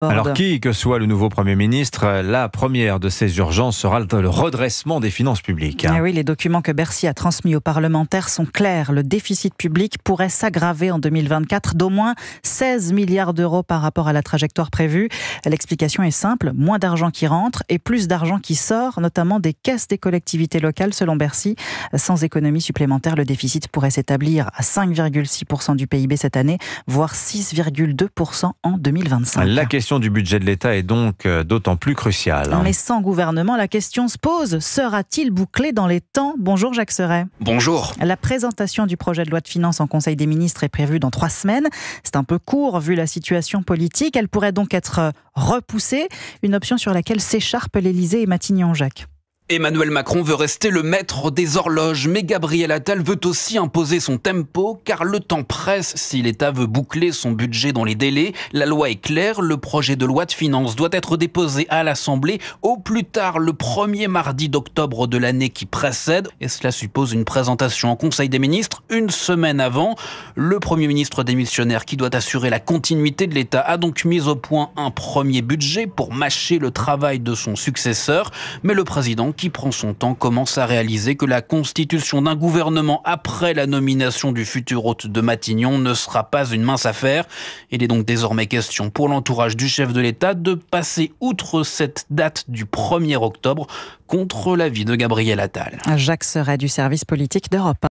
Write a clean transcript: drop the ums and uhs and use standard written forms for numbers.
Alors qui que soit le nouveau Premier ministre, la première de ces urgences sera le redressement des finances publiques. Ah oui, les documents que Bercy a transmis aux parlementaires sont clairs. Le déficit public pourrait s'aggraver en 2024 d'au moins 16 milliards d'euros par rapport à la trajectoire prévue. L'explication est simple, moins d'argent qui rentre et plus d'argent qui sort, notamment des caisses des collectivités locales selon Bercy. Sans économie supplémentaire, le déficit pourrait s'établir à 5,6% du PIB cette année, voire 6,2% en 2025. La question du budget de l'État est donc d'autant plus cruciale. Mais sans gouvernement, la question se pose. Sera-t-il bouclé dans les temps ? Bonjour Jacques Serret. Bonjour. La présentation du projet de loi de finances en Conseil des ministres est prévue dans 3 semaines. C'est un peu court vu la situation politique. Elle pourrait donc être repoussée. Une option sur laquelle s'écharpent l'Élysée et Matignon, Jacques. Emmanuel Macron veut rester le maître des horloges, mais Gabriel Attal veut aussi imposer son tempo, car le temps presse si l'État veut boucler son budget dans les délais. La loi est claire, le projet de loi de finances doit être déposé à l'Assemblée au plus tard le premier mardi d'octobre de l'année qui précède, et cela suppose une présentation en Conseil des ministres une semaine avant. Le Premier ministre démissionnaire qui doit assurer la continuité de l'État a donc mis au point un premier budget pour mâcher le travail de son successeur, mais le président qui prend son temps, commence à réaliser que la constitution d'un gouvernement après la nomination du futur hôte de Matignon ne sera pas une mince affaire. Il est donc désormais question pour l'entourage du chef de l'État de passer outre cette date du 1er octobre contre l'avis de Gabriel Attal. Jacques Serret du service politique d'Europe 1.